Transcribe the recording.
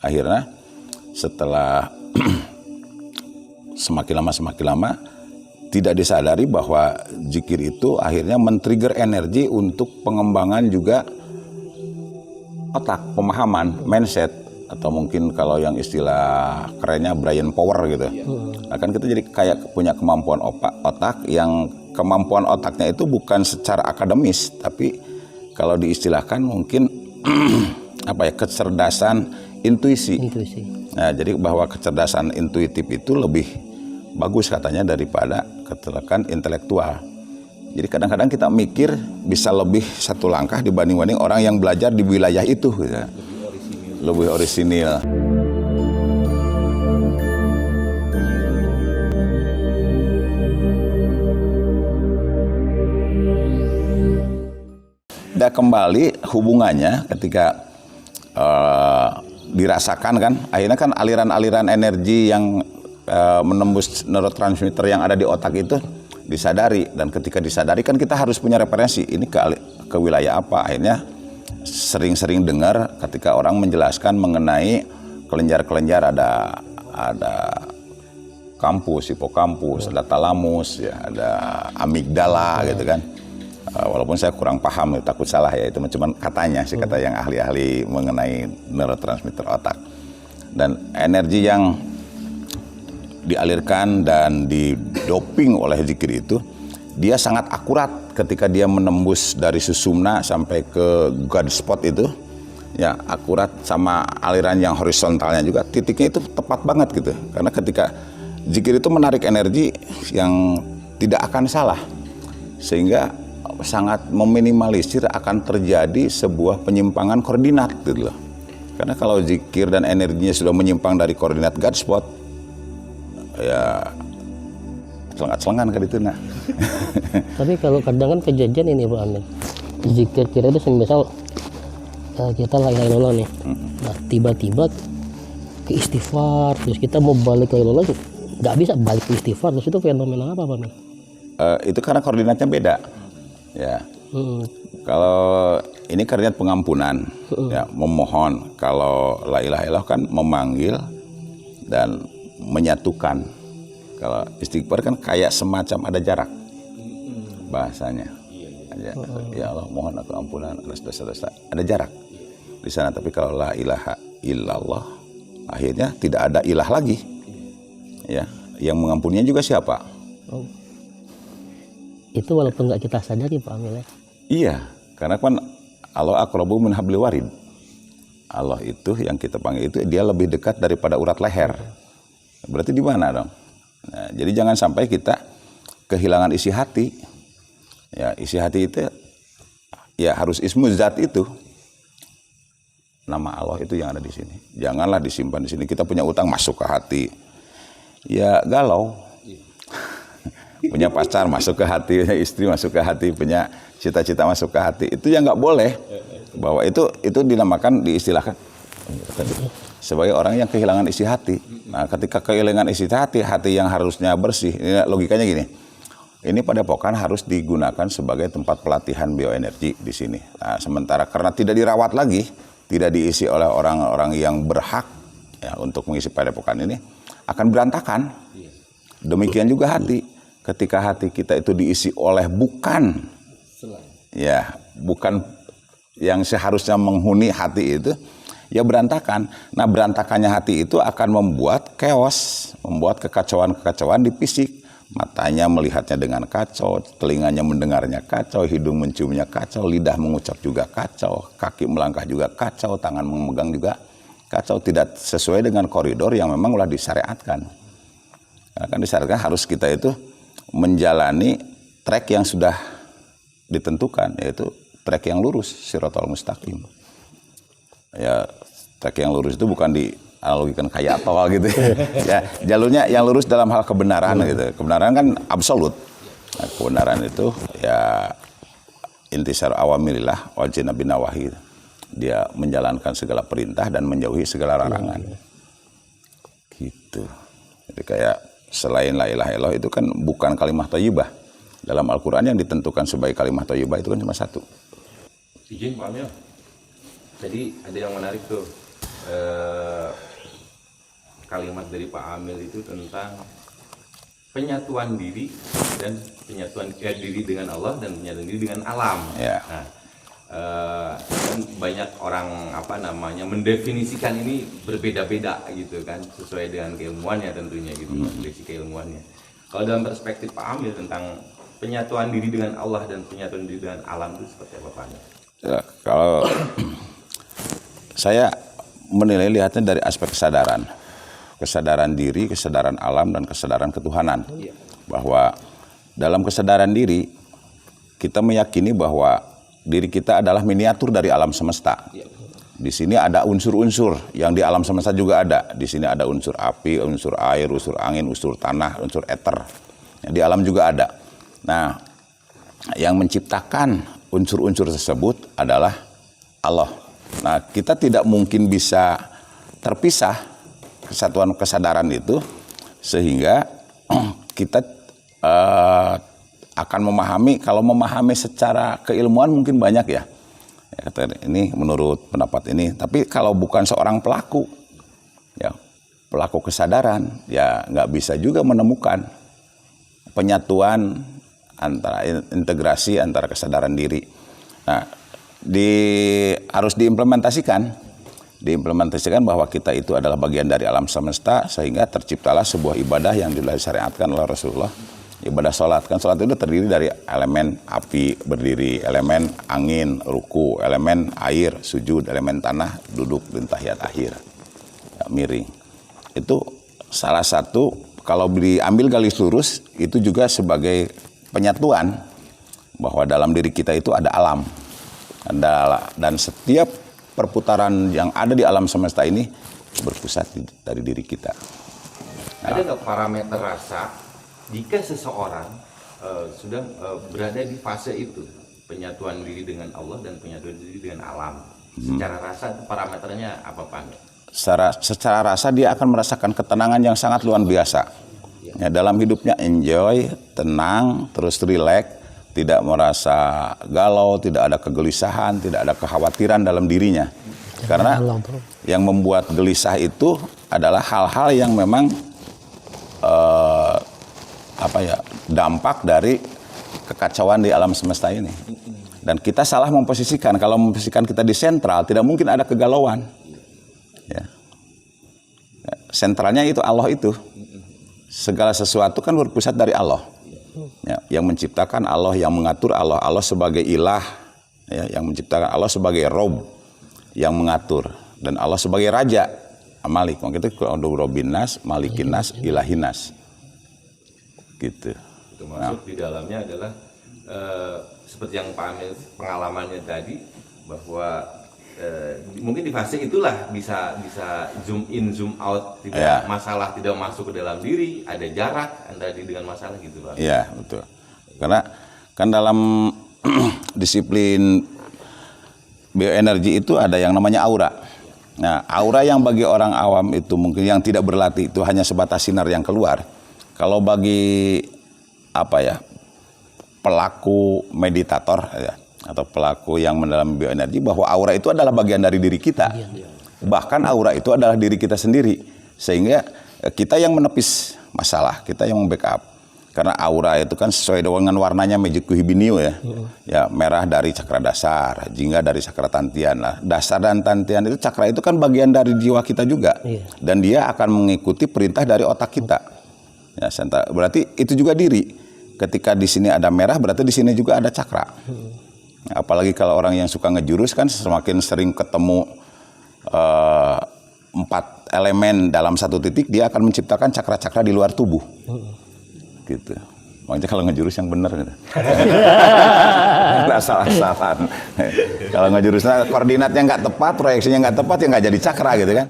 Akhirnya setelah semakin lama tidak disadari bahwa zikir itu akhirnya men-trigger energi untuk pengembangan juga otak, pemahaman, mindset, atau mungkin kalau yang istilah kerennya brain power gitu. Nah, kan kita jadi kayak punya kemampuan otak yang kemampuan otaknya itu bukan secara akademis, tapi kalau diistilahkan mungkin kecerdasan intuisi. Nah, jadi bahwa kecerdasan intuitif itu lebih bagus katanya daripada kecerdasan intelektual. Jadi kadang-kadang kita mikir bisa lebih satu langkah dibanding orang yang belajar di wilayah itu gitu. Lebih orisinil. Dan kembali hubungannya ketika dirasakan kan, akhirnya kan aliran-aliran energi yang menembus neurotransmitter yang ada di otak itu disadari, dan ketika disadari kan kita harus punya referensi ini ke wilayah apa. Akhirnya sering-sering dengar ketika orang menjelaskan mengenai kelenjar-kelenjar, ada kampus, hipokampus, ada talamus, ya, ada amigdala gitu kan. Walaupun saya kurang paham, takut salah ya, itu cuma katanya sih, kata yang ahli-ahli mengenai neurotransmitter otak. Dan energi yang dialirkan dan didoping oleh zikir itu, dia sangat akurat ketika dia menembus dari susumna sampai ke God spot itu, ya akurat, sama aliran yang horizontalnya juga, titiknya itu tepat banget gitu. Karena ketika zikir itu menarik energi yang tidak akan salah, sehingga sangat meminimalisir akan terjadi sebuah penyimpangan koordinat gitu loh. Karena kalau zikir dan energinya sudah menyimpang dari koordinat God spot, ya selengat-selengan kan itu nak. Tapi kalau kadang kan kejadian ini Pak Amin, zikir kita itu misal kita la ilaha illallah nih, nah tiba-tiba ke istighfar, terus kita mau balik ke ilallah nggak bisa balik ke istighfar, terus itu fenomena apa Pak Amin? Itu karena koordinatnya beda ya. Kalau ini koordinat pengampunan, ya, memohon. Kalau la ilaha illallah kan memanggil dan menyatukan. Kalau istighfar kan kayak semacam ada jarak bahasanya. Ya Allah, mohon aku ampunan atas dosa-dosa. Ada jarak di sana. Tapi kalau la ilaha illallah, akhirnya tidak ada ilah lagi. Ya, yang mengampuninya juga siapa? Itu walaupun nggak kita sadari Pak Amil ya. Iya, karena kan Allah aqrabu min hablil warid. Allah itu yang kita panggil itu dia lebih dekat daripada urat leher. Berarti di mana dong? Nah, jadi jangan sampai kita kehilangan isi hati. Ya, isi hati itu ya harus ismu zat itu. Nama Allah itu yang ada di sini. Janganlah disimpan di sini. Kita punya utang masuk ke hati. Ya galau. Punya pacar masuk ke hati, punya istri masuk ke hati, punya cita-cita masuk ke hati. Itu yang nggak boleh. Bahwa itu dinamakan, diistilahkan sebagai orang yang kehilangan isi hati. Nah, ketika kehilangan isi hati, hati yang harusnya bersih, ini logikanya gini. Ini padepokan harus digunakan sebagai tempat pelatihan bioenergi di sini. Nah, sementara karena tidak dirawat lagi, tidak diisi oleh orang-orang yang berhak ya untuk mengisi padepokan ini, akan berantakan. Demikian juga hati. Ketika hati kita itu diisi oleh bukan yang seharusnya menghuni hati itu, ya berantakan. Nah, berantakannya hati itu akan membuat chaos, membuat kekacauan-kekacauan di fisik. Matanya melihatnya dengan kacau, telinganya mendengarnya kacau, hidung menciumnya kacau, lidah mengucap juga kacau, kaki melangkah juga kacau, tangan memegang juga kacau, tidak sesuai dengan koridor yang memang udah disyariatkan. Karena kan disyariatkan harus kita itu menjalani trek yang sudah ditentukan, yaitu trek yang lurus, siratal mustaqim. Ya, trek yang lurus itu bukan dianalogikan kayak tol gitu. Ya, jalurnya yang lurus dalam hal kebenaran gitu. Kebenaran kan absolut. Nah, kebenaran itu ya intisar awamirillah wa jinabi nawahi. Dia menjalankan segala perintah dan menjauhi segala larangan. Gitu. Jadi kayak selain la ilaha illallah itu kan bukan kalimah thayyibah. Dalam Al-Quran yang ditentukan sebagai kalimah thayyibah itu kan cuma satu. Izin Pak Amil. Jadi ada yang menarik tuh. kalimat dari Pak Amil itu tentang penyatuan diri dan penyatuan diri dengan Allah dan penyatuan diri dengan alam. Ya. Nah, kan banyak orang mendefinisikan ini berbeda-beda gitu kan, sesuai dengan keilmuannya tentunya gitu, definisi keilmuannya. Kalau dalam perspektif Pak Amil tentang penyatuan diri dengan Allah dan penyatuan diri dengan alam itu seperti apa Pak Amil? Ya, kalau saya menilai lihatnya dari aspek kesadaran diri, kesadaran alam, dan kesadaran ketuhanan. Bahwa dalam kesadaran diri kita meyakini bahwa diri kita adalah miniatur dari alam semesta. Di sini ada unsur-unsur yang di alam semesta juga ada. Di sini ada unsur api, unsur air, unsur angin, unsur tanah, unsur eter. Di alam juga ada. Nah, yang menciptakan unsur-unsur tersebut adalah Allah. Nah, kita tidak mungkin bisa terpisah kesatuan kesadaran itu, sehingga kita akan memahami, kalau memahami secara keilmuan mungkin banyak ya. Kata ini menurut pendapat ini, tapi kalau bukan seorang pelaku, ya pelaku kesadaran, ya nggak bisa juga menemukan penyatuan antara integrasi antara kesadaran diri. Nah, harus diimplementasikan bahwa kita itu adalah bagian dari alam semesta, sehingga terciptalah sebuah ibadah yang disyariatkan oleh Rasulullah. Ibadah sholat, kan sholat itu terdiri dari elemen api berdiri, elemen angin ruku, elemen air sujud, elemen tanah duduk dan tahiyat akhir, ya, miring. Itu salah satu, kalau diambil garis lurus, itu juga sebagai penyatuan bahwa dalam diri kita itu ada alam, dan setiap perputaran yang ada di alam semesta ini berpusat dari diri kita. Ada nggak parameter rasa jika seseorang sudah berada di fase itu, penyatuan diri dengan Allah dan penyatuan diri dengan alam? Secara rasa parameternya apa Pak? Secara rasa dia akan merasakan ketenangan yang sangat luar biasa. Ya, dalam hidupnya enjoy, tenang, terus rileks, tidak merasa galau, tidak ada kegelisahan, tidak ada kekhawatiran dalam dirinya. Karena yang membuat gelisah itu adalah hal-hal yang memang dampak dari kekacauan di alam semesta ini. Dan kita salah memposisikan. Kalau memposisikan kita di sentral, tidak mungkin ada kegalauan. Ya. Sentralnya itu Allah itu. Segala sesuatu kan berpusat dari Allah. Ya, yang menciptakan Allah, yang mengatur Allah, Allah sebagai ilah, ya, yang menciptakan Allah sebagai Rob, yang mengatur, dan Allah sebagai Raja, Malik. Makanya itu Robbinas, Malikinas, Ilahinas. Gitu. Termasuk di dalamnya adalah seperti yang Pak Amil pengalamannya tadi, bahwa mungkin di fase itulah bisa zoom in zoom out, tidak masalah tidak masuk ke dalam diri, ada jarak antara diri dengan masalah gitu Pak. Iya betul. Karena kan dalam disiplin bioenergi itu ada yang namanya aura. Nah, aura yang bagi orang awam itu mungkin yang tidak berlatih itu hanya sebatas sinar yang keluar. Kalau bagi pelaku meditator ya, atau pelaku yang mendalami bioenergi, bahwa aura itu adalah bagian dari diri kita. Bahkan aura itu adalah diri kita sendiri. Sehingga kita yang menepis masalah, kita yang membackup. Karena aura itu kan sesuai dengan warnanya Mejiku Hibiniu ya. Ya, merah dari cakra dasar, jingga dari cakra tantian. Nah, dasar dan tantian itu, cakra itu kan bagian dari jiwa kita juga. Dan dia akan mengikuti perintah dari otak kita. Ya, berarti itu juga diri. Ketika di sini ada merah, berarti di sini juga ada cakra. Apalagi kalau orang yang suka ngejurus kan semakin sering ketemu 4 elemen dalam satu titik, dia akan menciptakan cakra-cakra di luar tubuh. Gitu. Makanya kalau ngejurus yang benar gitu. Nggak salah-salahan. Kalau ngejurusnya koordinatnya nggak tepat, proyeksinya nggak tepat, ya nggak jadi cakra gitu kan.